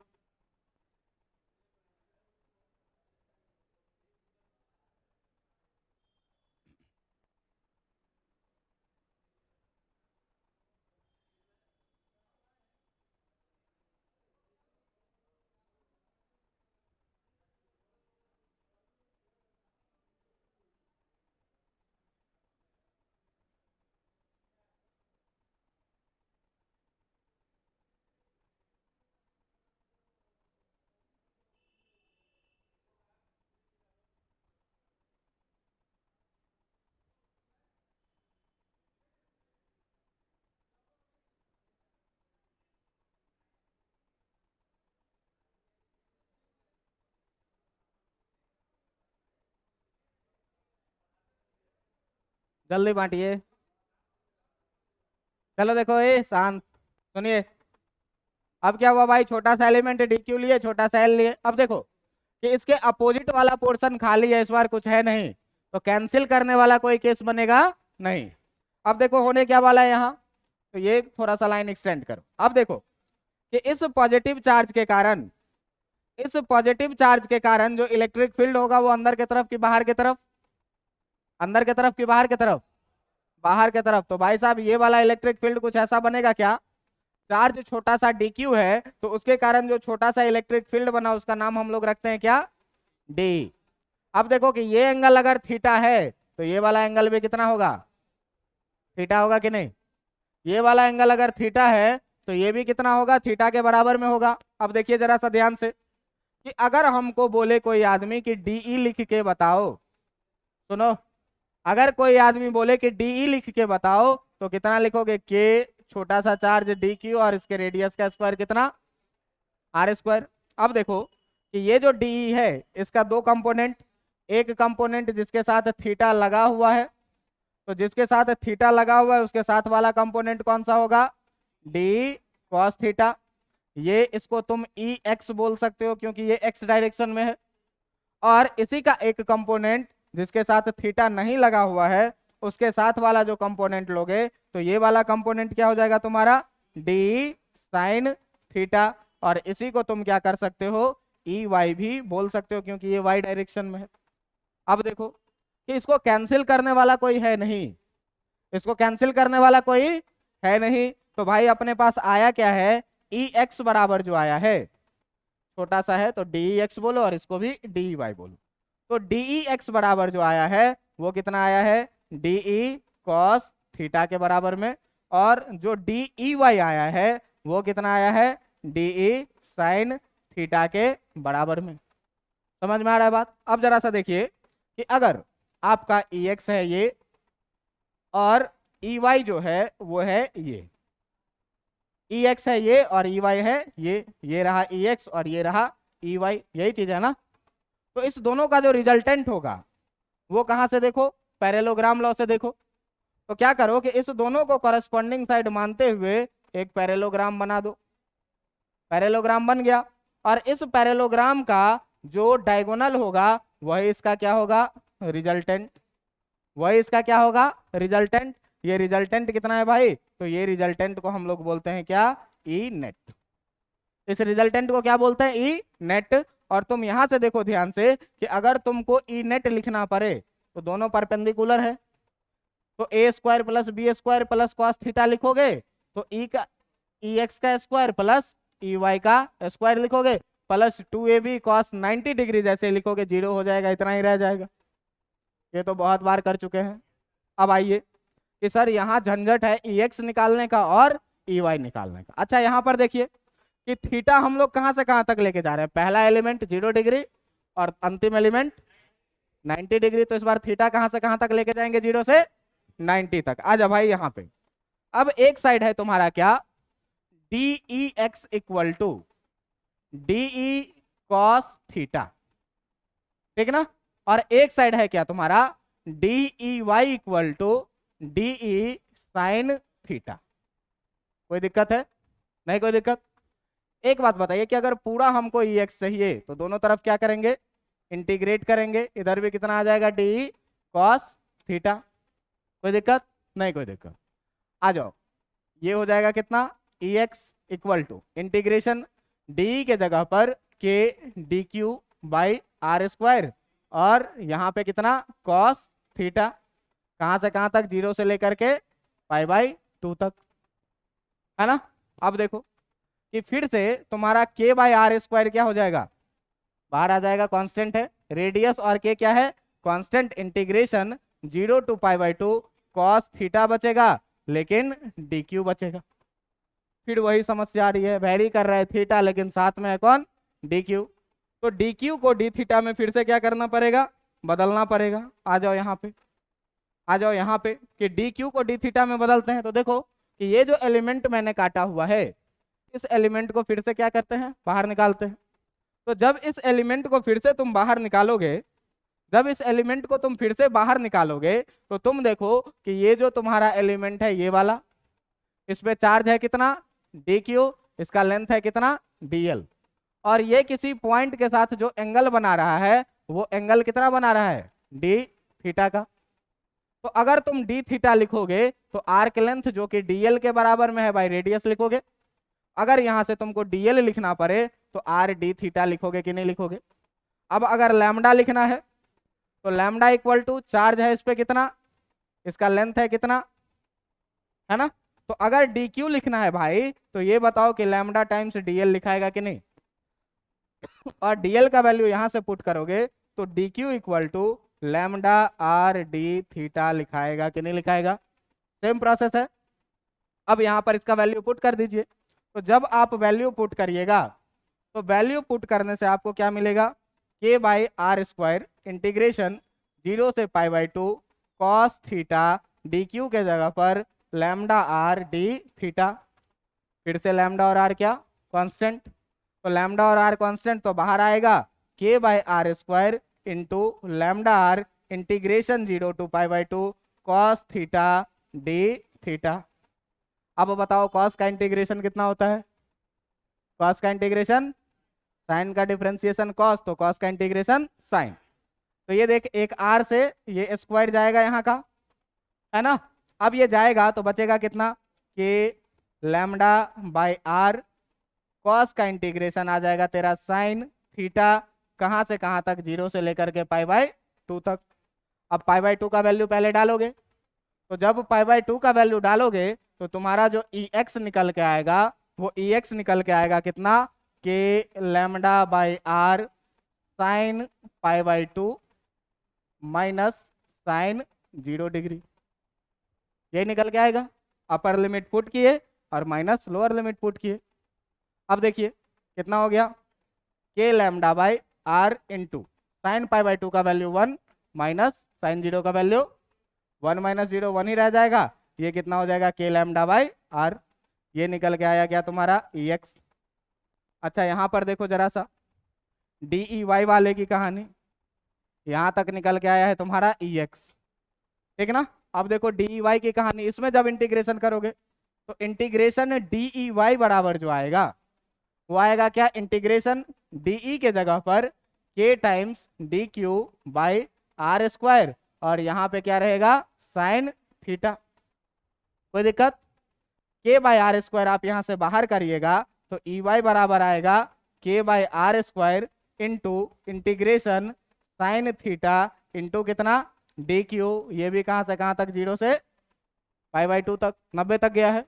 जल्दी बांटिए। चलो देखो ये शांत, सुनिए। अब क्या हुआ भाई, छोटा सा एलिमेंट dq लिए, छोटा सा l लिए। अब देखो कि इसके अपोजिट वाला पोर्शन खाली है, इस बार कुछ है नहीं, तो कैंसिल करने वाला कोई केस बनेगा नहीं। अब देखो होने क्या वाला है यहाँ, तो ये थोड़ा सा लाइन एक्सटेंड करो। अब देखो कि इस पॉजिटिव चार्ज के कारण, इस पॉजिटिव चार्ज के कारण जो इलेक्ट्रिक फील्ड होगा वो अंदर की तरफ कि बाहर की तरफ, अंदर की तरफ कि बाहर की तरफ, बाहर की तरफ। तो भाई साहब ये वाला इलेक्ट्रिक फील्ड कुछ ऐसा बनेगा क्या, चार्ज छोटा सा dq है तो उसके कारण जो छोटा सा इलेक्ट्रिक फील्ड बना उसका नाम हम लोग रखते हैं क्या, d। अब देखो कि ये एंगल अगर थीटा है तो ये वाला एंगल भी कितना होगा, थीटा होगा कि नहीं। ये वाला एंगल अगर थीटा है तो ये भी कितना होगा, थीटा के बराबर में होगा। अब देखिए जरा सा ध्यान से कि अगर हमको बोले कोई आदमी कि डीई लिख के बताओ, सुनो, अगर कोई आदमी बोले कि डीई लिख के बताओ तो कितना लिखोगे, के छोटा सा चार्ज dq और इसके रेडियस का स्क्वायर कितना, r²। अब देखो कि ये जो डीई है इसका दो कंपोनेंट, एक कंपोनेंट जिसके साथ थीटा लगा हुआ है, तो जिसके साथ थीटा लगा हुआ है उसके साथ वाला कंपोनेंट कौन सा होगा, डी कॉस थीटा। ये इसको तुम ई एक्स बोल सकते हो क्योंकि ये एक्स डायरेक्शन में है। और इसी का एक कंपोनेंट जिसके साथ थीटा नहीं लगा हुआ है उसके साथ वाला जो कंपोनेंट लोगे तो ये वाला कंपोनेंट क्या हो जाएगा तुम्हारा, डी साइन थीटा। और इसी को तुम क्या कर सकते हो, ई वाई भी बोल सकते हो क्योंकि ये वाई डायरेक्शन में है। अब देखो कि इसको कैंसिल करने वाला कोई है नहीं, इसको कैंसिल करने वाला कोई है नहीं, तो भाई अपने पास आया क्या है, ई एक्स बराबर जो आया है छोटा सा है तो डी एक्स बोलो और इसको भी डी वाई बोलो। तो डी एक्स बराबर जो आया है वो कितना आया है, डी कॉस थीटा के बराबर में, और जो डी ई वाई आया है वो कितना आया है, डी ई साइन थीटा के बराबर में। समझ में आ रहा है बात? अब जरा सा देखिए कि अगर आपका ई एक्स है ये और ई वाई जो है वो है ये एक्स है ये और ई वाई है ये रहा ई एक्स और ये रहा ई वाई, यही चीज है ना। तो इस दोनों का जो रिजल्टेंट होगा वो कहां से देखो, पैरेलोग्राम लॉ से देखो। तो क्या करो कि इस दोनों को कॉरेस्पॉन्डिंग साइड मानते हुए एक पैरेलोग्राम बना दो। पैरेलोग्राम बन गया, और इस पैरेलोग्राम का जो डायगोनल होगा वही इसका क्या होगा, रिजल्टेंट। वही इसका क्या होगा, रिजल्टेंट। ये रिजल्टेंट कितना है भाई, तो ये रिजल्टेंट को हम लोग बोलते हैं क्या, ई नेट। इस रिजल्टेंट को क्या बोलते हैं, ई नेट। और तुम यहां से देखो ध्यान से कि अगर तुमको ई नेट लिखना पड़े तो दोनों परपेंडिकुलर है, तो A square plus B square plus cos theta लिखोगे तो ई का ई एक्स का स्क्वायर प्लस ई वाई का स्क्वायर लिखोगे, प्लस 2ab कॉस 90 डिग्री जैसे लिखोगे, जीरो हो जाएगा, इतना ही रह जाएगा। ये तो बहुत बार कर चुके हैं। अब आइए कि सर यहाँ झंझट है ई एक्स निकालने का और ई वाई निकालने का। अच्छा यहाँ पर देखिए कि थीटा हम लोग कहाँ से कहाँ तक लेके जा रहे हैं, पहला एलिमेंट 0 डिग्री और अंतिम एलिमेंट 90 डिग्री। तो इस बार थीटा कहाँ से कहाँ तक लेके जाएंगे, 0 से 90 तक। आ जा भाई यहाँ पे। अब एक साइड है तुम्हारा क्या, d e x equal to d e cos theta, ठीक ना। और एक साइड है क्या तुम्हारा, d e y equal to d e sine theta. कोई दिक्कत है? नहीं कोई दिक्कत। एक बात बताइए कि अगर पूरा हमको ई एक्स चाहिए तो दोनों तरफ क्या करेंगे, इंटीग्रेट करेंगे। इधर भी कितना आ जाएगा, डी ई कॉस थीटा। कोई दिक्कत? नहीं कोई दिक्कत। आ जाओ, ये हो जाएगा कितना, E x equal to integration D के जगह पर K D Q by are square, और यहाँ पे कितना कॉस थीटा, कहाँ से कहाँ तक, 0 से लेकर के π/2 तक, है ना। अब देखो कि फिर से तुम्हारा के बाई आर स्क्वायर क्या हो जाएगा, बाहर आ जाएगा, कांस्टेंट है। रेडियस और के क्या है, constant. Integration 0 to π/2 cos theta बचेगा, लेकिन डी क्यू बचेगा। फिर वही समस्या आ रही है, वेरी कर रहा है थीटा लेकिन साथ में है कौन, डी क्यू। तो डी क्यू को डी थीटा में फिर से क्या करना पड़ेगा, बदलना पड़ेगा। आ जाओ यहाँ पे, आ जाओ यहाँ पे कि डी क्यू को डी थीटा में बदलते हैं। तो देखो कि ये जो एलिमेंट मैंने काटा हुआ है इस एलिमेंट को फिर से क्या करते हैं, बाहर निकालते हैं। तो जब इस एलिमेंट को फिर से तुम बाहर निकालोगे, जब इस एलिमेंट को तुम फिर से बाहर निकालोगे तो तुम देखो कि ये जो तुम्हारा एलिमेंट है ये वाला, इस पे चार्ज है कितना, डी क्यू, इसका लेंथ है कितना, डीएल, और ये किसी पॉइंट के साथ जो एंगल बना रहा है वो एंगल कितना बना रहा है, डी थीटा का। तो अगर तुम डी थीटा लिखोगे तो आर्क लेंथ जो कि डीएल के बराबर में है बाई रेडियस लिखोगे। अगर यहां से तुमको डीएल लिखना पड़े तो आर डी थीटा लिखोगे कि नहीं लिखोगे। अब अगर लैम्डा लिखना है तो लैम्डा इक्वल टू चार्ज है इस पे कितना, इसका लेंथ है कितना, है ना। तो अगर डी क्यू लिखना है भाई तो ये बताओ कि लैम्डा टाइम्स डीएल लिखाएगा कि नहीं। और डीएल का वैल्यू यहां से पुट करोगे तो D Q equal to lambda R D theta लिखाएगा कि नहीं लिखाएगा। सेम प्रोसेस है। अब यहां पर इसका वैल्यू पुट कर दीजिए। तो जब आप वैल्यू पुट करिएगा तो वैल्यू पुट करने से आपको क्या मिलेगा, के बाई आर स्क्वायर इंटीग्रेशन 0 से π/2 कॉस थीटा डी क्यू के जगह पर लैम्डा आर डी थीटा। फिर से लैम्डा और आर क्या, कांस्टेंट। तो लैम्डा और आर कांस्टेंट तो बाहर आएगा के by are square into lambda R integration 0 to π/2 cos theta D theta. अब बताओ कॉस का इंटीग्रेशन कितना होता है, कॉस का इंटीग्रेशन साइन का डिफरेंशिएशन कॉस, तो कॉस का इंटीग्रेशन साइन। तो ये देख एक आर से ये स्क्वायर जाएगा यहाँ का, है ना। अब ये जाएगा तो बचेगा कितना, के लैम्डा बाई आर, कॉस का इंटीग्रेशन आ जाएगा तेरा साइन थीटा, कहाँ से कहाँ तक, 0 से लेकर के π/2 तक। अब π/2 का वैल्यू पहले डालोगे, तो जब π/2 का वैल्यू डालोगे तो तुम्हारा जो ई एक्स निकल के आएगा वो ई एक्स निकल के आएगा कितना, के lambda by R sine π/2 minus sine 0 degree. ये निकल के आएगा। अपर लिमिट पुट किए और माइनस लोअर लिमिट पुट किए। अब देखिए कितना हो गया, k lambda by r into sine pi by 2 का वैल्यू 1 माइनस साइन 0 का वैल्यू 1 माइनस 0 1 ही रह जाएगा। ये कितना हो जाएगा, के लैम्डा बाई आर। ये निकल के आया क्या तुम्हारा ई एक्स। अच्छा यहाँ पर देखो जरा सा डी ई वाई वाले की कहानी, यहाँ तक निकल के आया है तुम्हारा ई एक्स, ठीक ना। अब देखो डी ई वाई की कहानी, इसमें जब इंटीग्रेशन करोगे तो इंटीग्रेशन डी ई वाई बराबर जो आएगा वो आएगा क्या, इंटीग्रेशन डी के जगह पर k times d Q by are square, और यहाँ पे क्या रहेगा साइन थीटा। कोई दिक्कत, के बाई आर स्क्वायर आप यहाँ से बाहर करिएगा तो ई वाई बराबर आएगा के by are square into integration sine theta into कितना डी क्यू। ये भी कहाँ से कहाँ तक, 0 से पाई बाई 2 तक, 90 तक गया है।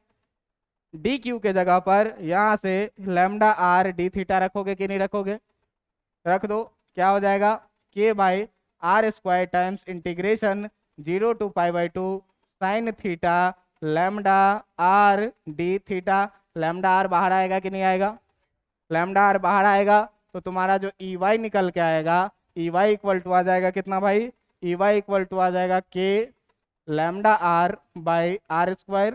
डी क्यू के जगह पर यहाँ से लैम्डा आर डी थीटा रखोगे कि नहीं रखोगे, रख दो। क्या हो जाएगा, k by are square times integration 0 to pi by 2 sine theta lambda R D theta. Lambda r बाहर आएगा कि नहीं आएगा, लैम्डा आर बाहर आएगा तो तुम्हारा जो ई वाई निकल के आएगा, ई वाई इक्वल टू आ जाएगा कितना भाई, ई वाई इक्वल टू आ जाएगा k lambda r by are square,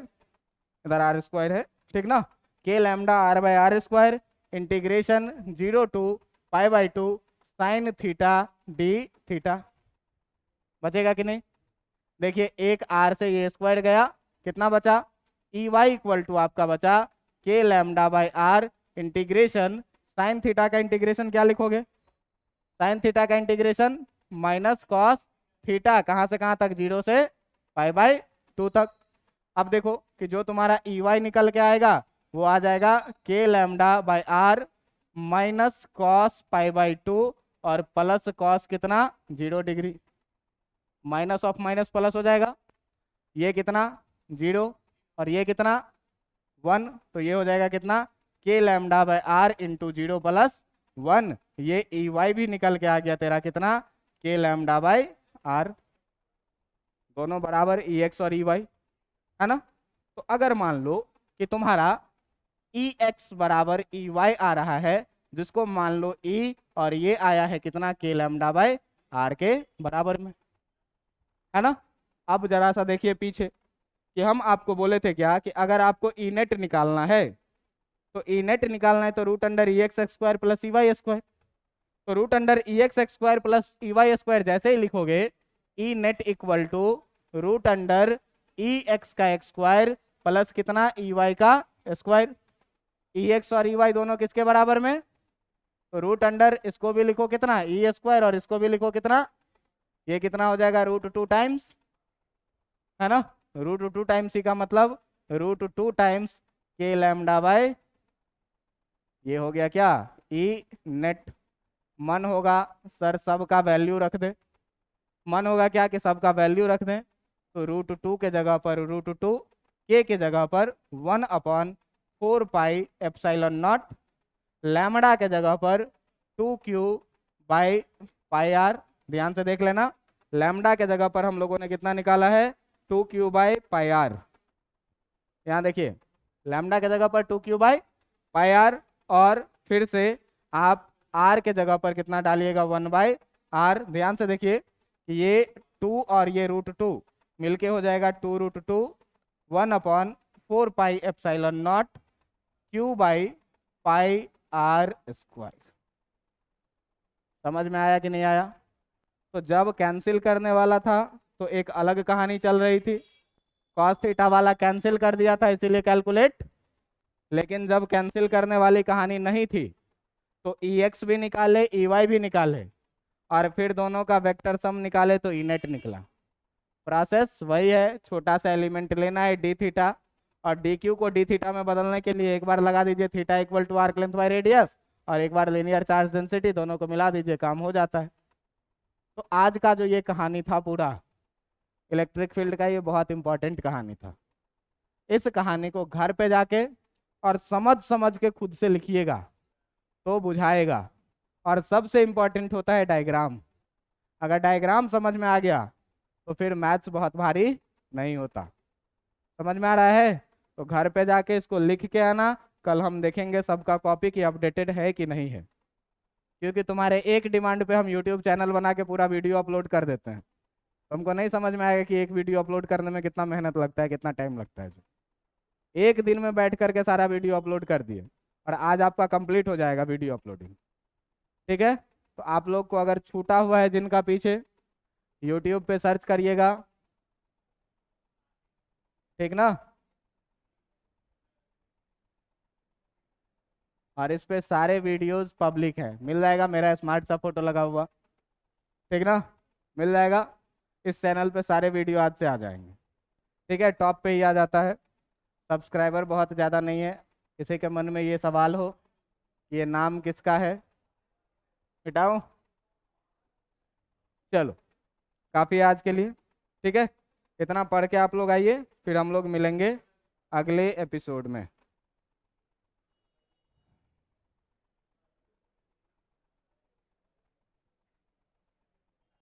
इधर आर स्क्वायर है ठीक ना, k lambda r by are square integration 0 to pi by 2 sine theta D theta. बचेगा कि नहीं, देखिए एक आर से ये स्क्वायर गया, कितना बचा, ई वाई इक्वल टू आपका बचा k lambda by r integration sine theta का इंटीग्रेशन क्या लिखोगे, साइन थीटा का इंटीग्रेशन माइनस कॉस थीटा, कहाँ से कहाँ तक, 0 से पाई बाई 2 तक। अब देखो कि जो तुम्हारा ई वाई निकल के आएगा वो आ जाएगा k lambda by r minus cos pi by 2 और प्लस कॉस कितना 0 degree, minus of minus plus हो जाएगा, ये कितना 0 और ये कितना 1, तो ये हो जाएगा कितना के lambda by r into 0 plus 1। ये ई वाई भी निकल के आ गया तेरा कितना, के लैम्डा बाई आर, दोनों बराबर ई एक्स और ई वाई है ना। तो अगर मान लो कि तुम्हारा ई एक्स बराबर ई वाई आ रहा है, जिसको मान लो ई और ये आया है कितना, के लैम्डा बाई आर के बराबर में, है ना। अब जरा सा देखिए पीछे कि हम आपको बोले थे क्या कि अगर आपको ई नेट निकालना है तो ई नेट निकालना है तो root under E x square plus E y square, तो root under E x square plus E y square जैसे ही लिखोगे, E net equal to root under E x का एक्स स्क्वायर प्लस कितना ई वाई का स्क्वायर। ई एक्स और ई वाई दोनों किसके बराबर में, तो रूट अंडर इसको भी लिखो कितना ई स्क्वायर और इसको भी लिखो कितना, ये कितना हो जाएगा रूट 2 टाइम्स, है ना। रूट 2 टाइम्स ई का मतलब रूट 2 टाइम्स के लैम्डा बाय, ये हो गया क्या ई नेट। मन होगा सर सबका वैल्यू रख दे, मन होगा क्या कि सबका वैल्यू रख दें, तो रूट 2 के जगह पर रूट 2 के जगह पर 1/4 पाई एप्सिलॉन नॉट, लैम्डा के जगह पर 2q बाई पाई आर। ध्यान से देख लेना, लैम्डा के जगह पर हम लोगों ने कितना निकाला है 2q बाई पाई आर। यहाँ देखिए लैम्डा के जगह पर 2q बाई पाई आर, और फिर से आप आर के जगह पर कितना डालिएगा 1/r। ध्यान से देखिए ये 2 और ये रूट 2 मिलके हो जाएगा 2 root 2 1/4 pi epsilon naught q by pi r square. समझ में आया कि नहीं आया। तो जब कैंसिल करने वाला था तो एक अलग कहानी चल रही थी, कॉस थीटा वाला कैंसिल कर दिया था इसीलिए कैलकुलेट, लेकिन जब कैंसिल करने वाली कहानी नहीं थी तो ई एक्स भी निकाले ई वाई भी निकाले और फिर दोनों का वेक्टर सम निकाले तो ई नेट निकला। प्रोसेस वही है, छोटा सा एलिमेंट लेना है डी थीटा और डी क्यू को डी थीटा में बदलने के लिए एक बार लगा दीजिए theta equal to arc length by radius और एक बार लीनियर चार्ज डेंसिटी, दोनों को मिला दीजिए काम हो जाता है। तो आज का जो ये कहानी था पूरा इलेक्ट्रिक फील्ड का, ये बहुत इंपॉर्टेंट कहानी था। इस कहानी को घर पे जाके और समझ समझ के खुद से लिखिएगा तो बुझाएगा। और सबसे इंपॉर्टेंट होता है डायग्राम, अगर डायग्राम समझ में आ गया तो फिर मैथ्स बहुत भारी नहीं होता। समझ में आ रहा है? तो घर पे जाके इसको लिख के आना, कल हम देखेंगे सबका कॉपी कि अपडेटेड है कि नहीं है, क्योंकि तुम्हारे एक डिमांड पे हम यूट्यूब चैनल बना के पूरा वीडियो अपलोड कर देते हैं। तुमको नहीं समझ में आएगा कि एक वीडियो अपलोड करने में कितना मेहनत लगता है, कितना टाइम लगता है। एक दिन में बैठ करके सारा वीडियो अपलोड कर दिए, और आज आपका कंप्लीट हो जाएगा वीडियो अपलोडिंग। ठीक है, तो आप लोग को अगर छूटा हुआ है जिनका पीछे, यूट्यूब पे सर्च करिएगा, ठीक ना? और इस पे सारे वीडियोस पब्लिक है, मिल जाएगा, मेरा स्मार्ट सा फोटो लगा हुआ, ठीक ना? मिल जाएगा। इस चैनल पे सारे वीडियो आज से आ जाएंगे। ठीक है, टॉप पे ही आ जाता है। सब्सक्राइबर बहुत ज़्यादा नहीं है, किसी के मन में ये सवाल हो कि ये नाम किसका है, मिटाओ। चलो, काफ़ी है आज के लिए। ठीक है, इतना पढ़ के आप लोग आइए, फिर हम लोग मिलेंगे अगले एपिसोड में।